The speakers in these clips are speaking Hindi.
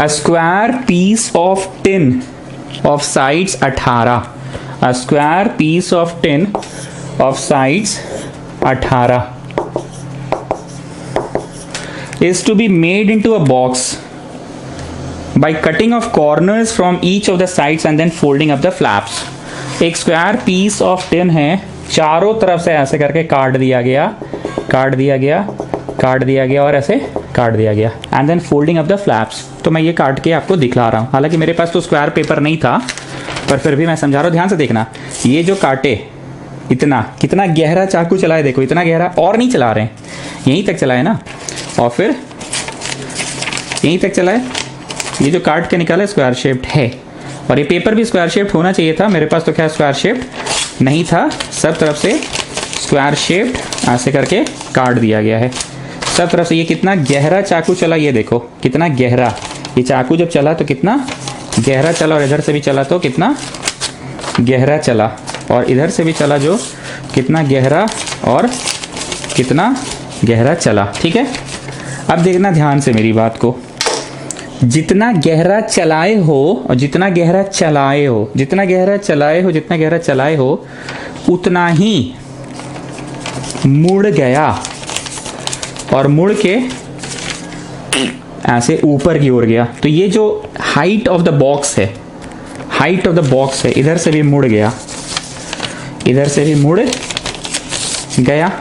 A square piece of tin of sides 18. A square piece of tin of sides 18 is to be made into a box by cutting off corners from each of the sides and then folding up the flaps. एक स्क्वायर पीस ऑफ टिन है, चारों तरफ से ऐसे करके काट दिया गया, काट दिया गया, काट दिया गया और ऐसे काट दिया गया, and then folding up the flaps. तो मैं ये काट के आपको दिखला रहा हूँ. हालांकि मेरे पास तो स्क्वायर पेपर नहीं था, पर फिर भी मैं समझा रहा हूँ. ध्यान से देखना, ये जो काटे इतना, कितना गहरा चाकू चलाए, देखो इतना गहरा, और नहीं चला रहे हैं, यहीं तक चलाए ना, और फिर यहीं तक चलाए. ये जो काट के निकाला स्क्वायर शेप्ड है, और ये पेपर भी स्क्वायर शेप्ड होना चाहिए था. मेरे पास तो क्या स्क्वायर शेप्ड नहीं था, सब तरफ से स्क्वायर शेप्ड ऐसे करके काट दिया गया है सब तरफ से. ये कितना गहरा चाकू चला, ये देखो कितना गहरा. ये चाकू जब चला तो कितना गहरा चला, और इधर से भी चला तो कितना गहरा चला, और इधर से भी चला जो कितना गहरा और कितना गहरा चला. ठीक है, अब देखना ध्यान से मेरी बात को. जितना गहरा चलाए हो और जितना गहरा चलाए हो, जितना गहरा चलाए हो, जितना गहरा चलाए हो, उतना ही मुड़ गया, और मुड़ के ऐसे ऊपर की ओर गया. तो ये जो हाइट ऑफ द बॉक्स है, हाइट ऑफ द बॉक्स है, इधर से भी मुड़ गया, इधर से भी मुड़ गया.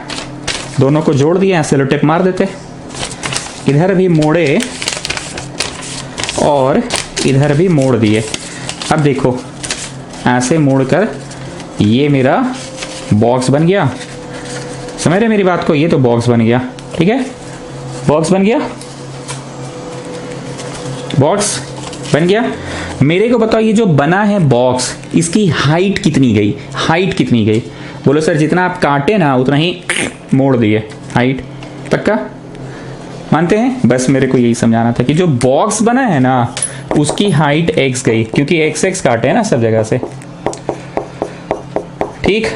दोनों को जोड़ दिया, सेलो टेप मार देते, इधर भी मोड़े और इधर भी मोड़ दिए. अब देखो ऐसे मोड़कर ये मेरा बॉक्स बन गया. समझ रहे मेरी बात को, ये तो बॉक्स बन गया. ठीक है, बॉक्स बन गया, बॉक्स बन गया. मेरे को बताओ, ये जो बना है बॉक्स, इसकी हाइट कितनी गई, हाइट कितनी गई? बोलो सर जितना आप काटे ना उतना ही मोड़ दिए. हाइट पक्का मानते हैं? बस मेरे को यही समझाना था कि जो बॉक्स बना है ना उसकी हाइट x गई, क्योंकि x x काटे हैं ना सब जगह से. ठीक,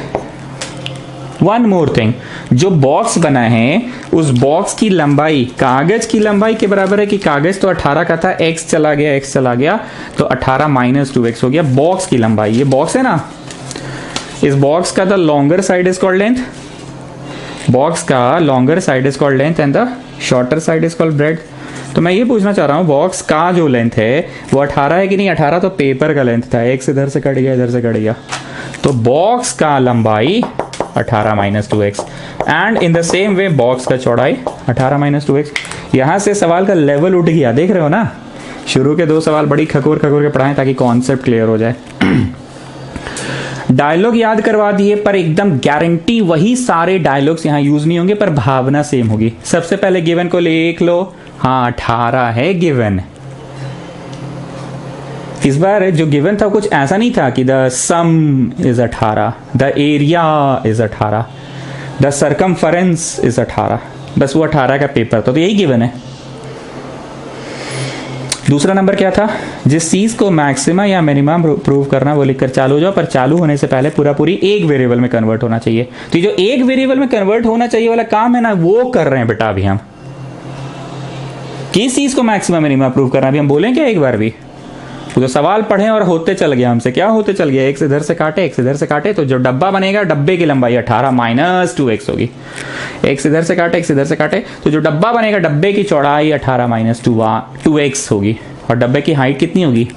वन मोर थिंग, जो बॉक्स बना है उस बॉक्स की लंबाई कागज की लंबाई के बराबर है. कि कागज तो 18 का था, x चला गया, x चला गया, तो 18 माइनस 2x हो गया बॉक्स की लंबाई. ये बॉक्स है ना, इस बॉक्स का the longer side is called length, box का longer side is called length and the shorter side is called breadth. तो मैं ये पूछना चाह रहा हूँ, बॉक्स का जो लेंथ है वो 18 है कि नहीं? 18 तो पेपर का लेंथ था, x इधर से कट गया, इधर से कट गया, तो बॉक्स का लंबाई 18 minus 2x, and in the same way box का चौड़ाई 18 माइनस 2x. यहाँ से सवाल का लेवल उठ गया, देख रहे हो ना. शुरू के दो सवाल बड़ी खकोर खकोर के पढ़ाएं ताकि कॉन्सेप्ट क्लियर हो जाए. डायलॉग याद करवा दिए, पर एकदम गारंटी वही सारे डायलॉग्स यहाँ यूज नहीं होंगे, पर भावना सेम होगी. सबसे पहले गिवन को लिख लो. हाँ 18 है गिवन. इस बार जो गिवन था कुछ ऐसा नहीं था कि the some is 18, the area is 18, the circumference is 18. बस वो 18 का पेपर था, तो यही गिवन है. दूसरा नंबर क्या था? जिस चीज को मैक्सिमा या मिनिमम प्रूव करना वो लिखकर चालू हो जाओ, पर चालू होने से पहले पूरा पूरी एक वेरिएबल में कन्वर्ट होना चाहिए. तो ये जो एक वेरिएबल में कन्वर्ट होना चाहिए वाला काम है ना, वो कर रहे हैं बेटा अभी हम. किस चीज को मैक्सिमा मिनिमम प्रूव करना अभी हम बोलें क्या एक बार भी? वो तो सवाल पढ़े और होते चल गया हमसे. क्या होते चल गया? x इधर से काटे, x इधर से काटे, तो जो डब्बा बनेगा डब्बे की लंबाई 18 माइनस 2x होगी. x इधर से काटे, x इधर से काटे, तो जो डब्बा बनेगा डब्बे की चौड़ाई 18 माइनस 2x होगी. और डब्बे की हाइट कितनी होगी?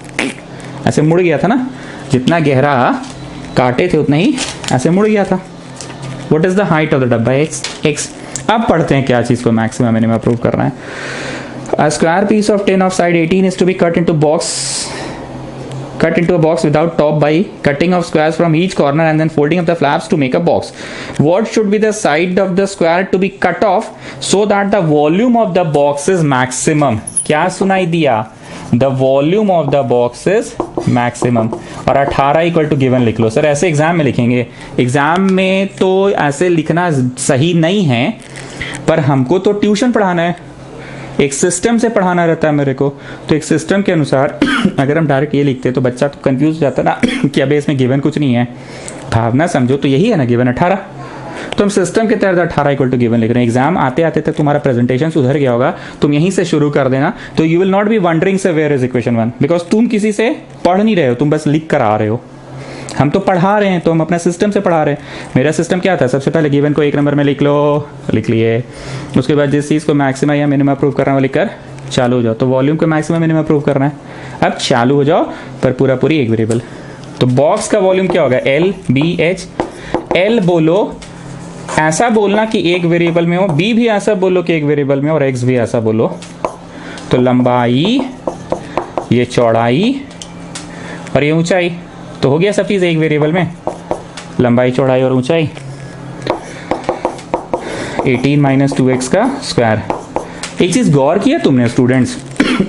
ऐसे मुड़ गया था ना, जितना गहरा काटे थे उतना ही ऐसे मुड़ गया था. What is the height of the डब्बा? x. अब पढ़ते हैं क्या चीज को मैक्सिमम मिनिमम प्रूव करना है. A square piece of tin of side 18 is to be cut into a box without top by cutting off squares from each corner and then folding up the flaps to make a box. What should be the side of the square to be cut off so that the volume of the box is maximum? क्या सुनाई दिया? The volume of the box is maximum. और 18 इक्वल टू गिवन लिख लो. सर ऐसे एग्जाम में लिखेंगे? एग्जाम में तो ऐसे लिखना सही नहीं है, पर हमको तो ट्यूशन पढ़ाना है, एक सिस्टम से पढ़ाना रहता है मेरे को. तो एक सिस्टम के अनुसार अगर हम डायरेक्ट ये लिखते तो बच्चा तो कंफ्यूज हो जाता ना कि अबे इसमें गिवन कुछ नहीं है. भावना समझो, तो यही है ना गिवन 18. तो हम सिस्टम के तहत 18 इक्वल टू गिवन लिख रहे हैं। एग्जाम आते आते तक तुम्हारा प्रेजेंटेशन सुधर गया होगा, तुम यहीं से शुरू कर देना, तो you will not be wondering से वेयर इज इक्वेशन 1, बिकॉज तुम किसी से पढ़ नहीं रहे हो, तुम बस लिख कर आ रहे हो। हम तो पढ़ा रहे हैं, तो हम अपने सिस्टम से पढ़ा रहे हैं। मेरा सिस्टम क्या था, सबसे पहले गिवन को 1 नंबर में लिख लो, लिख लिए। उसके बाद जिस चीज़ को मैक्सिमम या मिनिमम प्रूव करना है वो लिखकर चालू हो जाओ। तो वॉल्यूम को मैक्सिमम मिनिमम प्रूव करना है, अब चालू हो जाओ, पर पूरा पूरी एक वेरिएबल। तो बॉक्स का वॉल्यूम क्या होगा, एल बी एच। एल बोलो, ऐसा बोलना कि एक वेरिएबल में हो, बी भी ऐसा बोलो कि एक वेरिएबल में, और एक्स भी ऐसा बोलो। तो लंबाई, ये चौड़ाई और ये ऊंचाई, तो हो गया सब चीज़ एक वेरिएबल में, लंबाई चौड़ाई और ऊंचाई। 18 माइनस 2x का स्क्वायर। एक चीज़ गौर किया तुमने स्टूडेंट्स,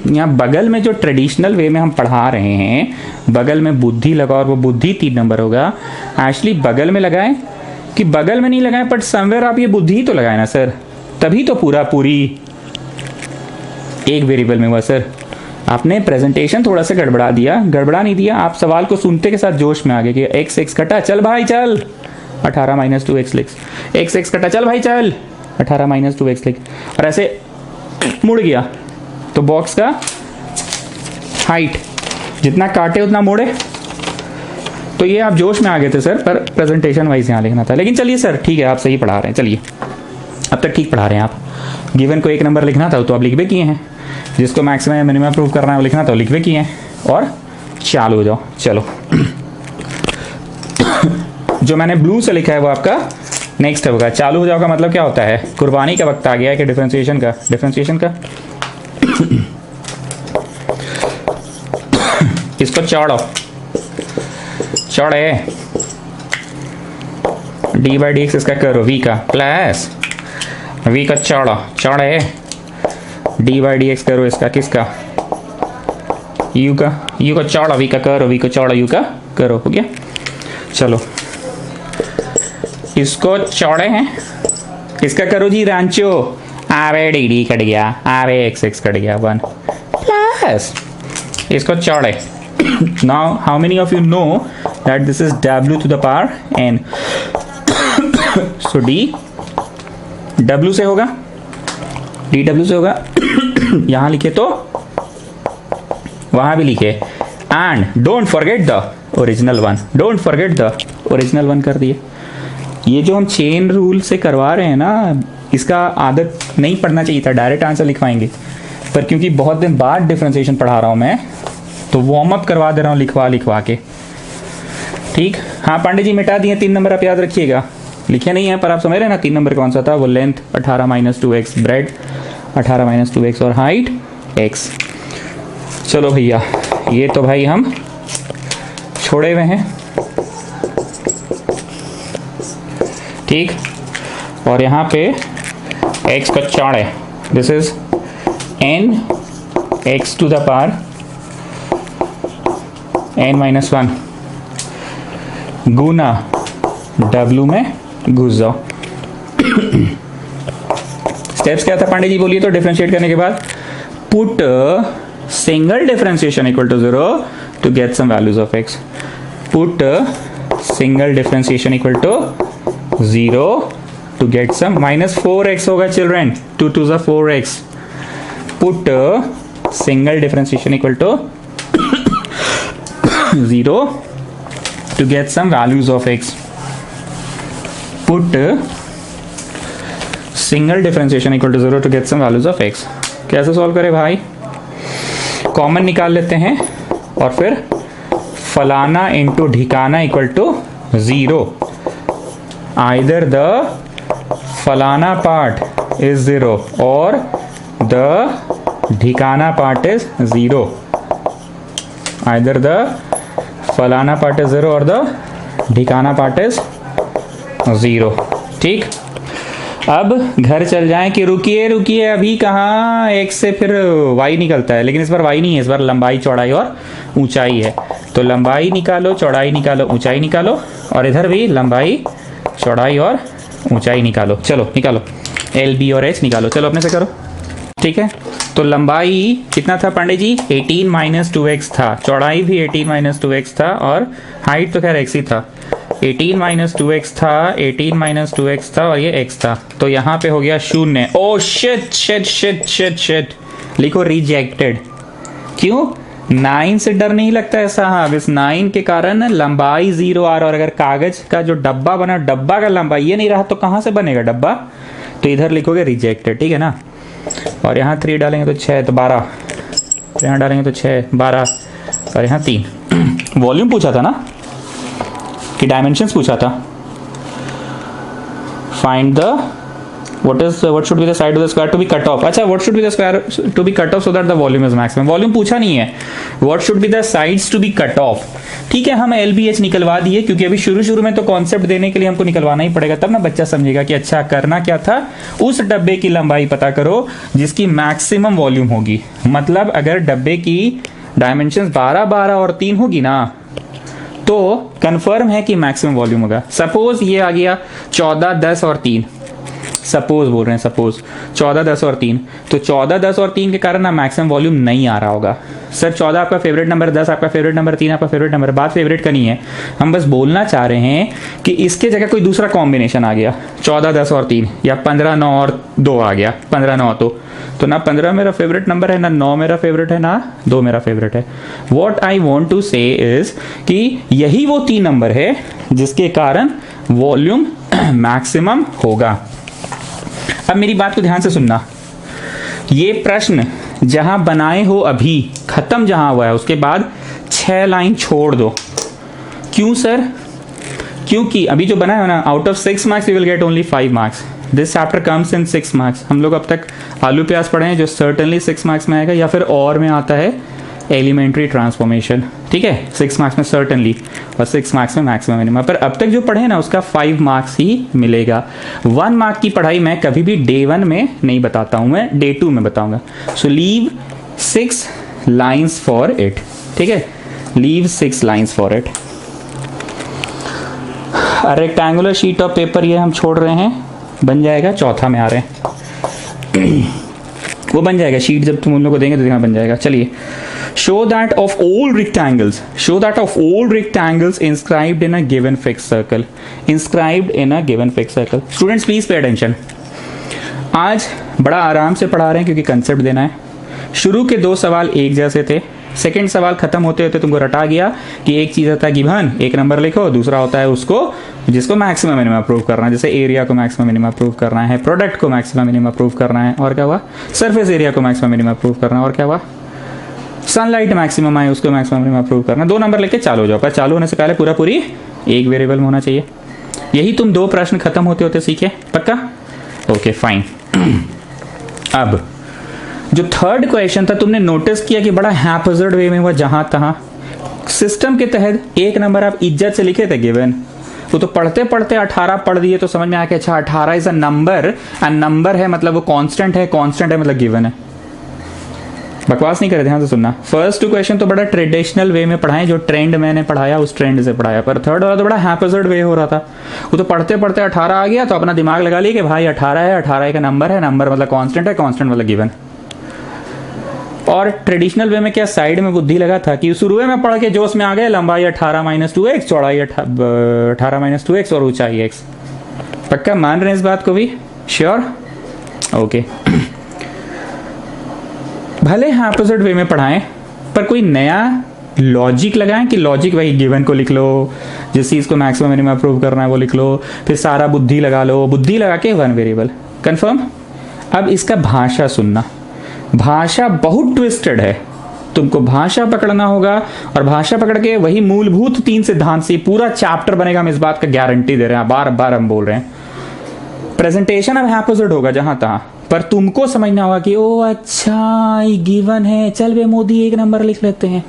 यहाँ बगल में जो ट्रेडिशनल वे में हम पढ़ा रहे हैं, बगल में बुद्धि लगा और वो बुद्धि 3 नंबर होगा। एक्चुअली बगल में लगाएं कि बगल में नहीं लगाएं, बट समवेयर आप ये बुद्धि तो लगाए ना सर, तभी तो पूरा पूरी एक वेरिएबल में हुआ सर। आपने प्रेजेंटेशन थोड़ा सा गड़बड़ा दिया, गड़बड़ा नहीं दिया, आप सवाल को सुनते के साथ जोश में आ गए कि एक्स एक्स कटा, चल भाई चल 18 माइनस 2x लिख, एक्स एक्स कटा, चल भाई चल 18 माइनस 2x लिख, और ऐसे मुड़ गया। तो बॉक्स का हाइट जितना काटे उतना मोड़े, तो ये आप जोश में आ गए थे सर, पर प्रेजेंटेशन वाइज यहाँ लिखना था। लेकिन चलिए सर ठीक है, आप सही पढ़ा रहे हैं, चलिए अब तक ठीक पढ़ा रहे हैं आप। गिवन को 1 नंबर लिखना था तो आप लिख भी किए हैं, जिसको मैक्सिमम या मिनिमम प्रूव करना है वो लिखना था, लिख भी किए हैं, और चालू हो जाओ। चलो जो मैंने ब्लू से लिखा है वो आपका नेक्स्ट होगा। चालू हो जाओ का मतलब क्या होता है, कुर्बानी का वक्त आ गया है कि डिफरेंशिएशन का, डिफरेंशिएशन का। इसको चौड़ो, चौड़े डी बाई डी एक्स इसका करो वी का, प्लस वी का चौड़ा, चौड़े डी बाई डी एक्स करो इसका, किसका, यू का, यू का चौड़ा वी का करो, वी को चौड़ा यू का करो, हो गया। चलो इसको चौड़े हैं, इसका करो जी रांचो, आवे डी डी कट गया, आवे एक्स एक्स कट गया 1, प्लस इसको चौड़े। Now how many of you know that this is w to the power n, so d w से होगा, dw से होगा, यहां लिखे तो वहां भी लिखे, and don't forget the original one, don't forget the original one कर दिए। ये जो हम चेन रूल से करवा रहे हैं ना, इसका आदत नहीं पढ़ना चाहिए था, डायरेक्ट आंसर लिखवाएंगे, पर क्योंकि बहुत दिन बाद डिफरेंशिएशन पढ़ा रहा हूं मैं, तो वार्म अप करवा दे रहा हूं लिखवा लिखवा के, ठीक। हाँ पांडे जी मिटा दिए 3 नंबर, आप याद रखिएगा, लिखे नहीं है पर आप समझ रहे हैं ना 3 नंबर कौन सा था, वो length 18 minus 2x, bread 18 minus 2x और हाइट x। चलो भैया ये तो भाई हम छोड़े हुए हैं, ठीक। और यहाँ पे x का चौड़ है, this is n x to the power n minus 1 गुना w में घुस जाओ। स्टेप्स क्या था पांडे जी बोलिए तो, डिफरेंशिएट करने के बाद put single differentiation equal to 0 to get some values of x, put single differentiation equal to 0 to get some minus 4x होगा चिल्ड्रेन, 2 2 ज़ा 4x, put single differentiation equal to 0 to get some values of x, put single differentiation equal to 0 to get some values of x। कैसे सॉल्व करें भाई, कॉमन निकाल लेते हैं और फिर फलाना इंटू ढिकाना इक्वल टू 0, आइदर द फलाना पार्ट इज 0 और द ढिकाना पार्ट इज 0, आइदर द फलाना पार्ट इज 0 और द ढिकाना पार्ट इज 0, ठीक। अब घर चल जाएं कि रुकिए रुकिए अभी कहाँ, x से फिर y निकलता है, लेकिन इस बार y नहीं है, इस बार लंबाई चौड़ाई और ऊंचाई है। तो लंबाई निकालो, चौड़ाई निकालो, ऊंचाई निकालो, और इधर भी लंबाई चौड़ाई और ऊंचाई निकालो। चलो निकालो, l b और h निकालो, चलो अपने से करो, ठीक है। तो लंबाई कितना था पांडे जी, 18 माइनस 2x था, चौड़ाई भी 18 माइनस 2x था, और हाइट तो खैर x ही था। 18 माइनस 2x था, 18 माइनस 2x था और ये x था, तो यहाँ पे हो गया 0। Oh shit shit shit shit shit, लिखो रिजेक्टेड। क्यों? 9 से डर नहीं लगता है साहब, इस 9 के कारण लंबाई 0 आ रहा, और अगर कागज का जो डब्बा बना, डब्बा का लंबाई ये नहीं रहा तो कहाँ से बनेगा डब्बा? तो इधर लिखोगे रिजेक्टेड, ठीक है ना। और यहाँ 3 डालेंगे तो 6, तो 12, यहाँ डालेंगे तो 6, 12 और यहाँ 3। वॉल्यूम पूछा था ना कि डायमेंशंस पूछा था? Find the what should be the side of the square to be cut off। अच्छा, what should be the square to be cut off so that the volume is maximum। Volume पूछा नहीं है, what should be the sides to be cut off। ठीक है, हम LBH निकलवा दिए क्योंकि अभी शुरू में तो कॉन्सेप्ट देने के लिए हमको निकलवाना ही पड़ेगा, तब ना बच्चा समझेगा कि अच्छा करना क्या था। उस डब्बे की लंबाई पता करो जिसकी मैक्सिमम वॉल्यूम होगी। मतलब अगर डब्बे की डायमेंशन 12, 12 और 3 होगी ना, तो कंफर्म है कि मैक्सिमम वॉल्यूम होगा। सपोज ये आ गया 14, 10 और 3, सपोज बोल रहे हैं, सपोज 14, 10 और 3, तो 14, 10 और 3 के कारण ना मैक्सिमम वॉल्यूम नहीं आ रहा होगा। सर 14 आपका फेवरेट नंबर, 10 आपका फेवरेट नंबर, 3 आपका फेवरेट नंबर, बात फेवरेट का नहीं है। हम बस बोलना चाह रहे हैं कि इसके जगह कोई दूसरा कॉम्बिनेशन आ गया, 14, 10 और 3, या 15, 9 और 2 आ गया, 15, 9 तो ना 15 मेरा फेवरेट नंबर है, ना 9 मेरा फेवरेट है, ना 2 मेरा फेवरेट है। वॉट आई वॉन्ट टू से इज कि यही वो 3 नंबर है जिसके कारण वॉल्यूम मैक्सिमम होगा। अब मेरी बात को ध्यान से सुनना, ये प्रश्न जहां बनाए हो अभी, खत्म जहां हुआ है, उसके बाद 6 लाइन छोड़ दो। क्यों सर? क्योंकि अभी जो बना है ना, out of 6 marks you will get only 5 marks. This chapter comes in 6 marks. हम लोग अब तक आलू प्याज पढ़े हैं जो सर्टनली 6 मार्क्स में आएगा, या फिर और में आता है एलिमेंट्री ट्रांसफॉर्मेशन, ठीक है, 6 मार्क्स में सर्टनली, और 6 मार्क्स में मैक्सिमम मिनिमम। पर अब तक जो पढ़े ना उसका 5 मार्क्स ही मिलेगा। 1 मार्क की पढ़ाई मैं कभी भी डे 1 में नहीं बताता हूं, मैं डे 2 में बताऊंगा। So leave 6 lines for it, ठीक है, leave 6 lines for it. Rectangular sheet of paper ये हम छोड़ रहे हैं, बन जाएगा, चौथा में आ रहे हैं वो बन जाएगा, शीट जब तुम उन लोगों को देंगे तो यहाँ बन जाएगा। चलिए, show that of all rectangles inscribed in a given fixed circle, students please pay attention। आज बड़ा आराम से पढ़ा रहे हैं क्योंकि कंसेप्ट देना है। शुरू के 2 सवाल एक जैसे थे, सेकंड सवाल खत्म होते होते तुमको रटा गया कि एक चीज होता है गिवन, एक नंबर लिखो, दूसरा होता है उसको जिसको मैक्सिमम मिनिमम प्रूव करना है, जैसे एरिया को मैक्सिमम मिनिमम प्रूव करना है, प्रोडक्ट को मैक्सिमम मिनिमम प्रूव करना है, और क्या हुआ, सरफेस एरिया को मैक्सिमम मिनिमम प्रूव करना है, और क्या हुआ, सनलाइट मैक्सिमम आए उसको मैक्सिमम मिनिमम प्रूव करना। 2 नंबर लेके चालू हो जाओ, पर चालू होने से पहले पूरा पूरी एक वेरिएबल में होना चाहिए। यही तुम 2 प्रश्न खत्म होते होते सीखे, पक्का? Okay fine. अब जो थर्ड क्वेश्चन था, तुमने नोटिस किया कि बड़ा हैपजर्ड वे में हुआ, जहां तहां सिस्टम के तहत 1 नंबर आप इज्जत से लिखे थे गिवन, वो तो पढ़ते पढ़ते 18 पढ़ दिए तो समझ में आया कि अच्छा 18 is a number, and number है मतलब वो कांस्टेंट है, कांस्टेंट है मतलब गिवन है। बकवास नहीं करे, ध्यान से सुनना। फर्स्ट 2 क्वेश्चन तो बड़ा ट्रेडिशनल वे में पढ़ाए, जो ट्रेंड मैंने पढ़ाया उस ट्रेंड से पढ़ाया, पर थर्ड वाला तो बड़ा हैपजर्ड वे हो रहा था। वो तो पढ़ते पढ़ते 18 आ गया तो अपना दिमाग लगा लिया कि भाई 18 है, 18 का नंबर है, नंबर मतलब कांस्टेंट है, कांस्टेंट मतलब गिवन। और ट्रेडिशनल वे में क्या साइड में बुद्धि लगा था कि शुरू में पढ़ के जोश में आ गए, लंबाई 18 - 2x, चौड़ाई 18 - 2x और ऊंचाई x। पक्का मान रहे हैं इस बात को भी? श्योर? ओके। भले हाँ अपोजिट वे में पढ़ाएं, पर कोई नया लॉजिक लगाएं कि लॉजिक वही गिवन को लिख लो, जिस चीज को मैक्सिमम मिनिमम प्रूव करना है वो लिख लो, फिर सारा बुद्धि लगा लो, बुद्धि लगा के 1 वेरिएबल कंफर्म। अब इसका भाषा सुनना, भाषा बहुत ट्विस्टेड है, तुमको भाषा पकड़ना होगा, और भाषा पकड़ के वही मूलभूत 3 सिद्धांत से पूरा चैप्टर बनेगा, हम इस बात का गारंटी दे रहे हैं, बार बार हम बोल रहे हैं। प्रेजेंटेशन अब हैपोजिट होगा जहां तहां, पर तुमको समझना होगा कि ओ अच्छा ये गिवन है, चल बे मोदी 1 नंबर लिख लेते हैं,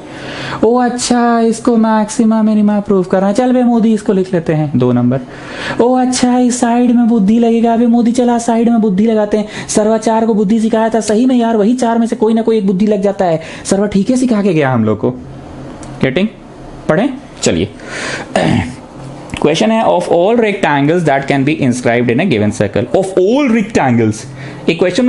ओ अच्छा इसको मैक्सिमम मिनिमम प्रूव करना है, चल बे मोदी इसको लिख लेते हैं 2 नंबर, ओ अच्छा इस साइड में बुद्धि लगेगा, अबे मोदी चला साइड में बुद्धि लगाते हैं, सरवा 4 को बुद्धि सिखाया था, सही में यार वही 4 में से कोई ना कोई एक बुद्धि लग जाता है, सरवा ठीक है सिखा के गया हम लोग को। गेटिंग? पढ़े? चलिए क्वेश्चन है of all rectangles that can be inscribed in a given circle, of all rectangles. एक क्वेश्चन